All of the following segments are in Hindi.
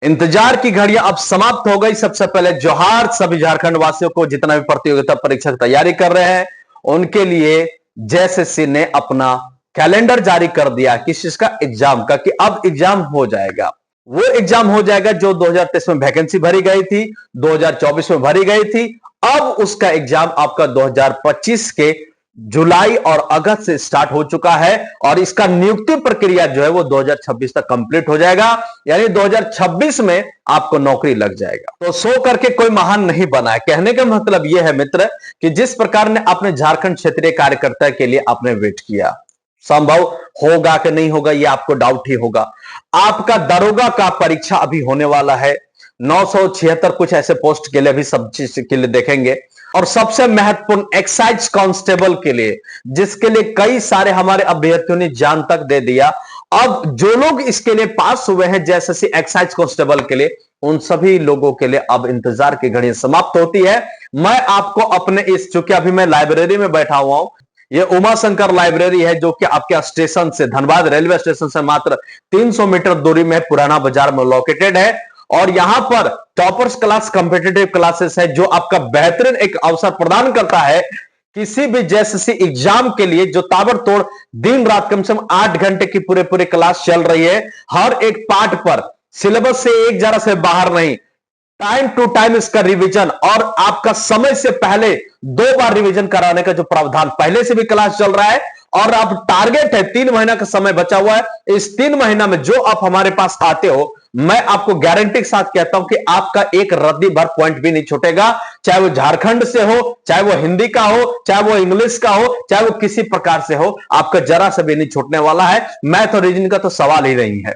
इंतजार की घड़ियां अब समाप्त हो गई। सबसे पहले जोहार सभी झारखंड वासियों को, जितना भी प्रतियोगिता परीक्षा की तैयारी कर रहे हैं उनके लिए जेएसएससी ने अपना कैलेंडर जारी कर दिया किस चीज का, एग्जाम का, कि अब एग्जाम हो जाएगा। वो एग्जाम हो जाएगा जो 2023 में वैकेंसी भरी गई थी, 2024 में भरी गई थी। अब उसका एग्जाम आपका 2025 के जुलाई और अगस्त से स्टार्ट हो चुका है और इसका नियुक्ति प्रक्रिया जो है वो 2026 तक कंप्लीट हो जाएगा। यानी 2026 में आपको नौकरी लग जाएगा। तो सो करके कोई महान नहीं बना है। कहने का मतलब यह है मित्र कि जिस प्रकार ने अपने झारखंड क्षेत्रीय कार्यकर्ता के लिए आपने वेट किया, संभव होगा कि नहीं होगा ये आपको डाउट ही होगा। आपका दरोगा का परीक्षा अभी होने वाला है। 976 कुछ ऐसे पोस्ट के लिए भी सब चीज के लिए देखेंगे। और सबसे महत्वपूर्ण एक्साइज कांस्टेबल के लिए, जिसके लिए कई सारे हमारे अभ्यर्थियों ने जान तक दे दिया। अब जो लोग इसके लिए पास हुए हैं जैसे एक्साइज कांस्टेबल के लिए, उन सभी लोगों के लिए अब इंतजार की घड़ी समाप्त होती है। मैं आपको अपने इस, चूंकि अभी मैं लाइब्रेरी में बैठा हुआ हूं, ये उमा शंकर लाइब्रेरी है जो कि आपके स्टेशन से, धनबाद रेलवे स्टेशन से मात्र 300 मीटर दूरी में पुराना बाजार में लोकेटेड है। और यहां पर टॉपर्स क्लास कॉम्पिटिटिव क्लासेस है जो आपका बेहतरीन एक अवसर प्रदान करता है किसी भी जेएसएससी एग्जाम के लिए, जो ताबड़तोड़ दिन रात कम से कम 8 घंटे की पूरे पूरे क्लास चल रही है। हर एक पार्ट पर सिलेबस से एक जरा से बाहर नहीं, टाइम टू टाइम इसका रिवीजन, और आपका समय से पहले 2 बार रिवीजन कराने का जो प्रावधान पहले से भी क्लास चल रहा है। और आप टारगेट है 3 महीना का समय बचा हुआ है। इस 3 महीना में जो आप हमारे पास आते हो, मैं आपको गारंटी के साथ कहता हूं कि आपका एक रद्दी भर पॉइंट भी नहीं छूटेगा। चाहे वो झारखंड से हो, चाहे वो हिंदी का हो, चाहे वो इंग्लिश का हो, चाहे वो किसी प्रकार से हो, आपका जरा से भी नहीं छूटने वाला है। मैथ और रीजनिंग का तो सवाल ही नहीं है।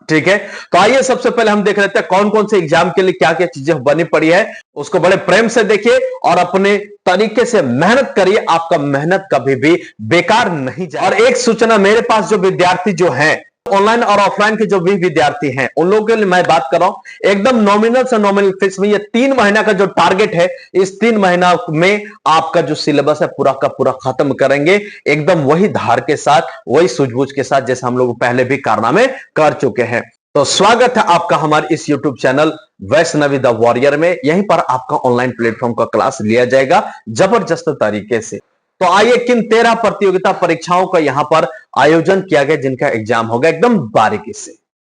ठीक है, तो आइए सबसे पहले हम देख लेते हैं कौन कौन से एग्जाम के लिए क्या क्या चीजें बनी पड़ी है। उसको बड़े प्रेम से देखिए और अपने तरीके से मेहनत करिए। आपका मेहनत कभी भी बेकार नहीं जाए। और एक सूचना, मेरे पास जो विद्यार्थी जो हैं, ऑनलाइन और ऑफलाइन के जो भी विद्यार्थी हैं, उन लोगों के लिए मैं बात कर रहा हूं एकदम नॉमिनल से नॉमिनल फीस में। ये 3 महीना का जो टारगेट है, इस 3 महीना में आपका जो सिलेबस है पूरा का पूरा खत्म करेंगे, एकदम वही धार के साथ, वही सूझबूझ के साथ जैसे हम लोग पहले भी कारनामे कर चुके हैं। तो स्वागत है आपका हमारे इस YouTube channel Vaishnavi the warrior में। यहीं पर आपका ऑनलाइन प्लेटफॉर्म का क्लास लिया जाएगा जबरदस्त तरीके से। तो आइए किन 13 प्रतियोगिता परीक्षाओं का यहां पर आयोजन किया गया जिनका एग्जाम होगा एकदम बारीकी से।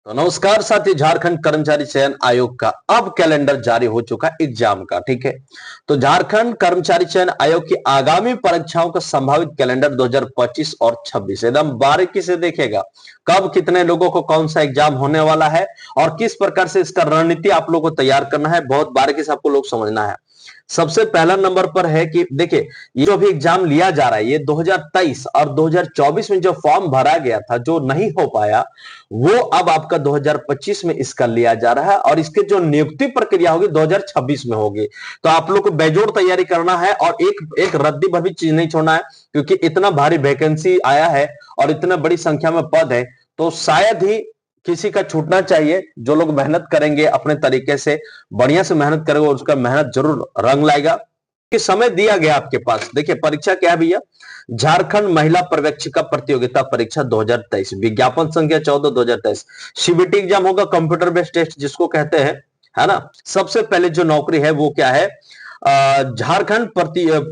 तो नमस्कार साथी, झारखंड कर्मचारी चयन आयोग का अब कैलेंडर जारी हो चुका एग्जाम का। ठीक है, तो झारखंड कर्मचारी चयन आयोग की आगामी परीक्षाओं का संभावित कैलेंडर 2025 और 26 एकदम बारीकी से देखेगा। कब कितने लोगों को कौन सा एग्जाम होने वाला है और किस प्रकार से इसका रणनीति आप लोगों को तैयार करना है, बहुत बारीकी से आपको लोग समझना है। सबसे पहला नंबर पर है कि देखिए, ये जो भी एग्जाम लिया जा रहा है, ये 2023 और 2024 में जो फॉर्म भरा गया था, जो नहीं हो पाया, वो अब आपका 2025 में इसका लिया जा रहा है और इसके जो नियुक्ति प्रक्रिया होगी 2026 में होगी। तो आप लोग को बेजोड़ तैयारी करना है और एक रद्दी भर भी चीज नहीं छोड़ना है, क्योंकि इतना भारी वैकेंसी आया है और इतना बड़ी संख्या में पद है, तो शायद ही किसी का छूटना चाहिए। जो लोग मेहनत करेंगे अपने तरीके से, बढ़िया से मेहनत करेंगे, उसका मेहनत जरूर रंग लाएगा। कि समय दिया गया आपके पास, देखिए परीक्षा क्या है भैया, झारखंड महिला पर्यवेक्षिका प्रतियोगिता परीक्षा 2023, विज्ञापन संख्या 14 2023। सीबीटी एग्जाम होगा, कंप्यूटर बेस्ड टेस्ट जिसको कहते हैं, है ना। सबसे पहले जो नौकरी है वो क्या है, झारखंड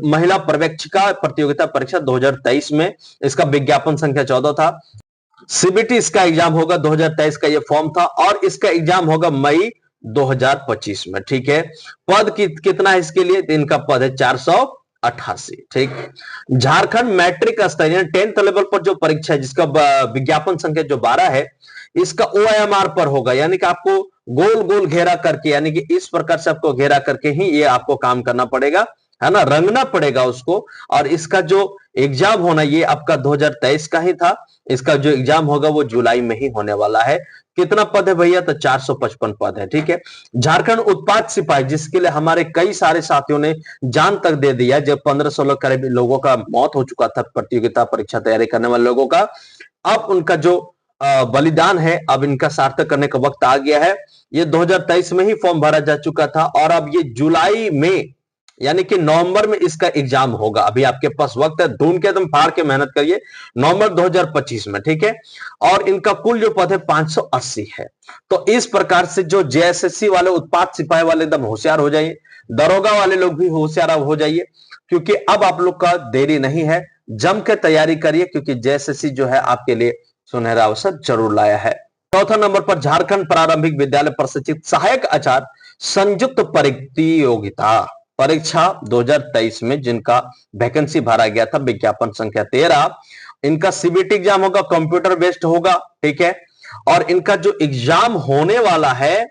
महिला पर्यवेक्षिका प्रतियोगिता परीक्षा 2023 में इसका विज्ञापन संख्या 14 था। सीबीटी इसका एग्जाम होगा, 2023 का ये फॉर्म था और इसका एग्जाम होगा मई 2025 में। ठीक है, पद कितना है इसके लिए, इनका पद है 488। ठीक, झारखंड मैट्रिक स्तरीय 10th लेवल पर जो परीक्षा है जिसका विज्ञापन संख्या जो 12 है, इसका OMR पर होगा, यानी कि आपको गोल गोल घेरा करके, यानी कि इस प्रकार से आपको घेरा करके ही ये आपको काम करना पड़ेगा, है ना, रंगना पड़ेगा उसको। और इसका जो एग्जाम होना ये आपका 2023 का ही था, इसका जो एग्जाम होगा वो जुलाई में ही होने वाला है। कितना पद है भैया, तो 455 पद है। ठीक है, झारखंड उत्पाद सिपाही जिसके लिए हमारे कई सारे साथियों ने जान तक दे दिया, जब 1500 करीब लोगों का मौत हो चुका था प्रतियोगिता परीक्षा तैयारी करने वाले लोगों का, अब उनका जो बलिदान है अब इनका सार्थक करने का वक्त आ गया है। ये 2023 में ही फॉर्म भरा जा चुका था और अब ये जुलाई में यानी कि नवंबर में इसका एग्जाम होगा। अभी आपके पास वक्त है, ढूंढ के तुम फाड़ के मेहनत करिए, नवंबर 2025 में, ठीक है। और इनका कुल जो पद है 580 है। तो इस प्रकार से जो जेएसएससी वाले, उत्पाद सिपाही वाले एकदम होशियार हो जाइए, दरोगा वाले लोग भी होशियार हो जाइए, क्योंकि अब आप लोग का देरी नहीं है, जम के तैयारी करिए, क्योंकि जेएसएससी जो है आपके लिए सुनहरा अवसर जरूर लाया है। चौथा नंबर पर झारखंड प्रारंभिक विद्यालय प्रशिक्षित सहायक आचार्य संयुक्त प्रतियोगिता परीक्षा 2023 में जिनका वैकेंसी भरा गया था, विज्ञापन संख्या 13, इनका सीबीटी एग्जाम होगा, कंप्यूटर बेस्ड होगा, ठीक है। और इनका जो एग्जाम होने वाला है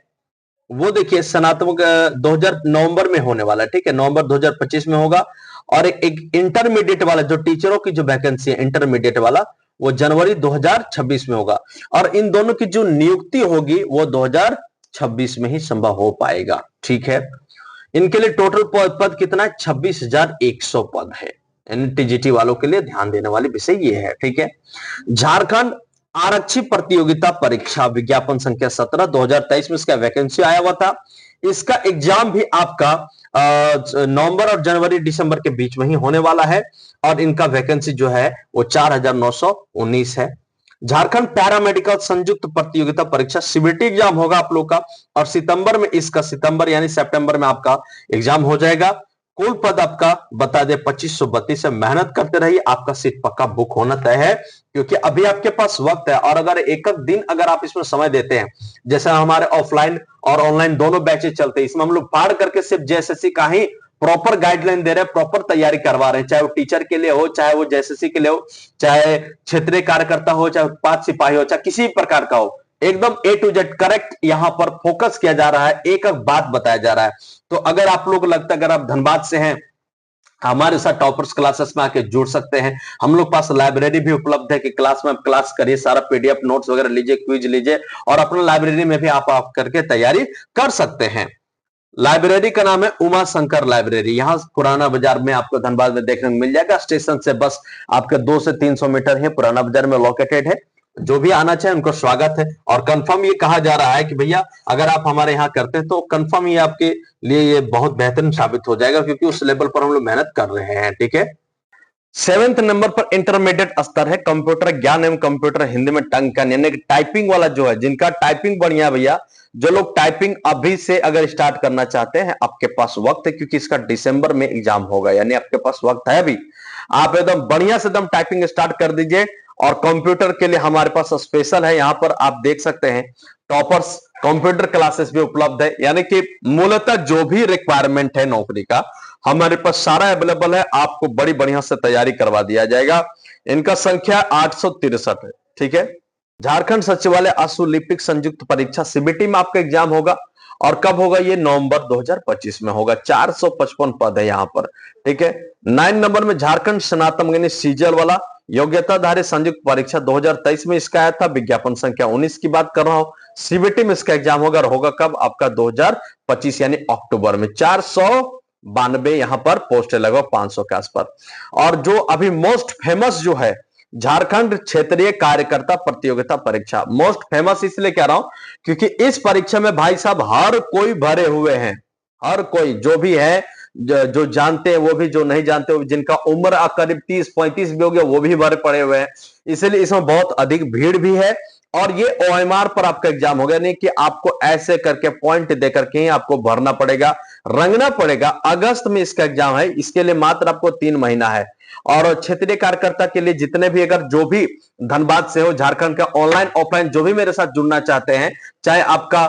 वो देखिए स्नातक 2000 नवंबर में होने वाला है, ठीक है, नवंबर 2025 में होगा। और एक इंटरमीडिएट वाला जो टीचरों की जो वैकेंसी है इंटरमीडिएट वाला, वो जनवरी 2026 में होगा। और इन दोनों की जो नियुक्ति होगी वो 2026 में ही संभव हो पाएगा, ठीक है। इनके लिए टोटल पद कितना है, 26,100 पद है। टीजीटी वालों के लिए ध्यान देने वाली विषय ये है, ठीक है। झारखंड आरक्षी प्रतियोगिता परीक्षा विज्ञापन संख्या 17 2023 में इसका वैकेंसी आया हुआ था। इसका एग्जाम भी आपका नवंबर और जनवरी दिसंबर के बीच में ही होने वाला है। और इनका वैकेंसी जो है वो 4,919 है। झारखंड पैरामेडिकल संयुक्त प्रतियोगिता परीक्षा सीबीटी एग्जाम होगा आप लोग का, और सितंबर में इसका, सितंबर यानी सितंबर में आपका एग्जाम हो जाएगा। कुल पद आपका बता दे 2532 है। मेहनत करते रहिए, आपका सीट पक्का बुक होना तय है, क्योंकि अभी आपके पास वक्त है। और अगर एक दिन अगर आप इसमें समय देते हैं, जैसे हमारे ऑफलाइन और ऑनलाइन दोनों बैचेस चलते हैं, इसमें हम लोग फाड़ करके सिर्फ जेएसएससी का ही प्रॉपर गाइडलाइन दे रहे हैं, प्रॉपर तैयारी करवा रहे हैं, चाहे वो टीचर के लिए हो, चाहे वो जेएसएससी के लिए हो, चाहे क्षेत्रीय कार्यकर्ता हो, चाहे उत्पाद सिपाही हो, चाहे किसी प्रकार का हो, एकदम ए टू जेड करेक्ट यहां पर फोकस किया जा रहा है, एक एक बात बताया जा रहा है। तो अगर आप लोग को लगता है, अगर आप धनबाद से हैं, हमारे साथ टॉपर्स क्लासेस में आके जुड़ सकते हैं। हम लोग पास लाइब्रेरी भी उपलब्ध है कि क्लास में आप क्लास करिए, सारा पीडीएफ नोट्स वगैरह लीजिए, क्विज लीजिए, और अपना लाइब्रेरी में भी आप करके तैयारी कर सकते हैं। लाइब्रेरी का नाम है उमा शंकर लाइब्रेरी। यहां पुराना बाजार में आपको धनबाद में देखने को मिल जाएगा। स्टेशन से बस आपके 200 से 300 मीटर है, पुराना बाजार में लोकेटेड है। जो भी आना चाहे उनको स्वागत है। और कंफर्म ये कहा जा रहा है कि भैया अगर आप हमारे यहाँ करते हैं तो कंफर्म ये आपके लिए ये बहुत बेहतरीन साबित हो जाएगा, क्योंकि उस लेवल पर हम लोग मेहनत कर रहे हैं, ठीक है। 7वें नंबर पर इंटरमीडिएट स्तर है कंप्यूटर ज्ञान एवं कंप्यूटर हिंदी में टंकन, यानी कि टाइपिंग वाला जो है, जिनका टाइपिंग बढ़िया भैया, जो लोग टाइपिंग अभी से अगर स्टार्ट करना चाहते हैं, आपके पास वक्त है, क्योंकि इसका दिसंबर में एग्जाम होगा, यानी आपके पास वक्त है अभी। आप एकदम बढ़िया से एकदम टाइपिंग स्टार्ट कर दीजिए। और कंप्यूटर के लिए हमारे पास स्पेशल है, यहां पर आप देख सकते हैं टॉपर्स कंप्यूटर क्लासेस भी उपलब्ध है, यानी कि मूलतः जो भी रिक्वायरमेंट है नौकरी का हमारे पास सारा अवेलेबल है, आपको बड़ी बढ़िया से तैयारी करवा दिया जाएगा। इनका संख्या 863 है, ठीक है। झारखंड सचिवालय अशुलिपिक संयुक्त परीक्षा सीबीटी में आपका एग्जाम होगा, और कब होगा ये, नवंबर 2025 में होगा। 455 पद है यहां पर, ठीक है। 9 नंबर में झारखंड स्नातक सीजल वाला योग्यताधारी संयुक्त परीक्षा 2023 में इसका आया था, विज्ञापन संख्या 19 की बात कर रहा हूं। सीबीटी में इसका एग्जाम होगा, और होगा कब, आपका 2025 यानी अक्टूबर में। 492 यहां पर पोस्ट है, लगभग 500 के आसपास। और जो अभी मोस्ट फेमस जो है, झारखंड क्षेत्रीय कार्यकर्ता प्रतियोगिता परीक्षा, मोस्ट फेमस इसलिए कह रहा हूं क्योंकि इस परीक्षा में भाई साहब हर कोई भरे हुए हैं, हर कोई जो भी है, जो जानते हैं वो भी, जो नहीं जानते वो, जिनका उम्र करीब 30-35 भी हो गया वो भी भरे पड़े हुए हैं। इसलिए इसमें बहुत अधिक भीड़ भी है। और ये ओएमआर पर आपका एग्जाम हो गया, नहीं कि आपको ऐसे करके पॉइंट देकर के आपको भरना पड़ेगा, रंगना पड़ेगा। अगस्त में इसका एग्जाम है, इसके लिए मात्र आपको 3 महीना है। और क्षेत्रीय कार्यकर्ता के लिए जितने भी, अगर जो भी धनबाद से हो, झारखंड का ऑनलाइन ऑफलाइन जो भी मेरे साथ जुड़ना चाहते हैं, चाहे आपका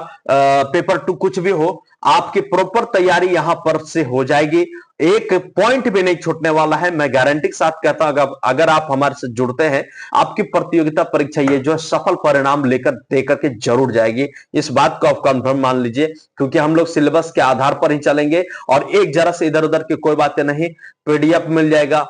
पेपर 2 कुछ भी हो, आपकी प्रॉपर तैयारी यहां पर से हो जाएगी, एक पॉइंट भी नहीं छूटने वाला है। मैं गारंटी के साथ कहता हूं, अगर आप हमारे से जुड़ते हैं, आपकी प्रतियोगिता परीक्षा ये जो है सफल परिणाम लेकर देकर के जरूर जाएगी। इस बात को आप कंफर्म मान लीजिए, क्योंकि हम लोग सिलेबस के आधार पर ही चलेंगे, और एक जरा से इधर उधर की कोई बातें नहीं। पीडीएफ मिल जाएगा,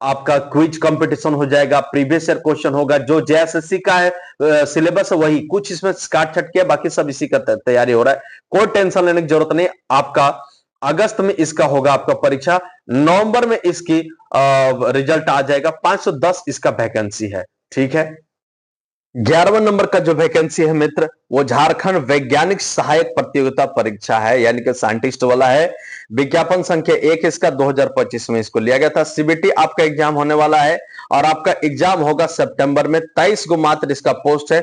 आपका क्विज कंपटीशन हो जाएगा, प्रीवियस ईयर क्वेश्चन होगा, जो जेएसएससी का है सिलेबस है वही, कुछ इसमें काट छट किया, बाकी सब इसी का तैयारी हो रहा है। कोई टेंशन लेने की जरूरत नहीं। आपका अगस्त में इसका होगा आपका परीक्षा, नवंबर में इसकी रिजल्ट आ जाएगा। 510 इसका वैकेंसी है, ठीक है। 11वें नंबर का जो वैकेंसी है मित्र, वो झारखंड वैज्ञानिक सहायक प्रतियोगिता परीक्षा है, यानी कि साइंटिस्ट वाला है। विज्ञापन संख्या 1 इसका 2025 में इसको लिया गया था। सीबीटी आपका एग्जाम होने वाला है और आपका एग्जाम होगा सितंबर में। 23 को मात्र इसका पोस्ट है।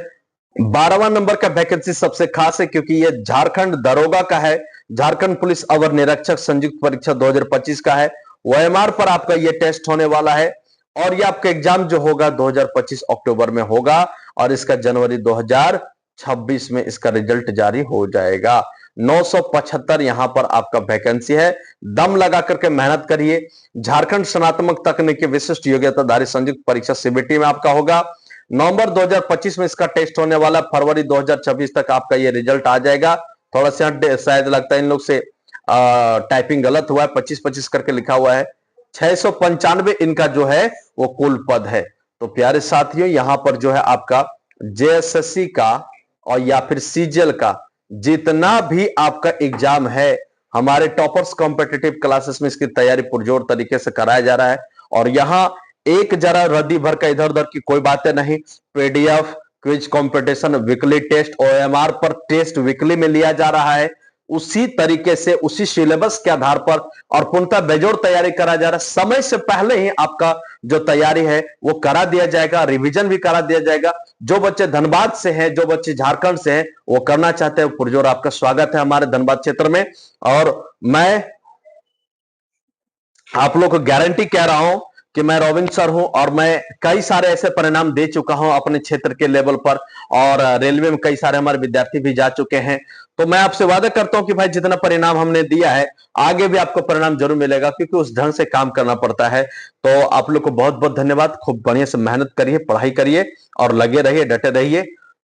12वां नंबर का वैकेंसी सबसे खास है क्योंकि यह झारखंड दरोगा का है, झारखंड पुलिस अवर निरीक्षक संयुक्त परीक्षा 2025 का है। ओएमआर पर आपका यह टेस्ट होने वाला है और यह आपका एग्जाम जो होगा 2025 अक्टूबर में होगा और इसका जनवरी 2026 में इसका रिजल्ट जारी हो जाएगा। 975 यहां पर आपका वैकेंसी है। दम लगा करके मेहनत करिए। झारखंड स्नातक तकनीकी विशिष्ट योग्यताधारी संयुक्त परीक्षा सीबीटी में आपका होगा। नवंबर 2025 में इसका टेस्ट होने वाला। फरवरी 2026 तक आपका ये रिजल्ट आ जाएगा। थोड़ा सा शायद लगता है इन लोग से टाइपिंग गलत हुआ है, 25-25 करके लिखा हुआ है। 695 इनका जो है वो कुल पद है। तो प्यारे साथियों, यहां पर जो है आपका जेएसएससी का और या फिर सीजीएल का जितना भी आपका एग्जाम है, हमारे टॉपर्स कॉम्पिटिटिव क्लासेस में इसकी तैयारी पुरजोर तरीके से कराया जा रहा है। और यहां एक जरा रद्दी भर का इधर उधर की कोई बातें नहीं। PDF, quiz competition, weekly test, OMR पर टेस्ट वीकली में लिया जा रहा है। उसी तरीके से उसी सिलेबस के आधार पर और पूर्णतः बेजोड़ तैयारी करा जा रहा है। समय से पहले ही आपका जो तैयारी है वो करा दिया जाएगा, रिवीजन भी करा दिया जाएगा। जो बच्चे धनबाद से हैं, जो बच्चे झारखंड से हैं, वो करना चाहते हैं, पुरजोर आपका स्वागत है हमारे धनबाद क्षेत्र में। और मैं आप लोग को गारंटी कह रहा हूं कि मैं रॉबिन सर हूं और मैं कई सारे ऐसे परिणाम दे चुका हूं अपने क्षेत्र के लेवल पर और रेलवे में कई सारे हमारे विद्यार्थी भी जा चुके हैं। तो मैं आपसे वादा करता हूं कि भाई जितना परिणाम हमने दिया है आगे भी आपको परिणाम जरूर मिलेगा, क्योंकि उस ढंग से काम करना पड़ता है। तो आप लोग को बहुत बहुत धन्यवाद। खूब बढ़िया से मेहनत करिए, पढ़ाई करिए और लगे रहिए, डटे रहिए।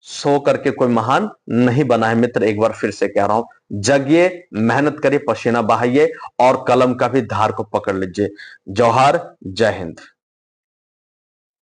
सो करके कोई महान नहीं बना है मित्र, एक बार फिर से कह रहा हूं। जगिए, मेहनत करिए, पसीना बहाइए और कलम का भी धार को पकड़ लीजिए। जोहार, जय हिंद।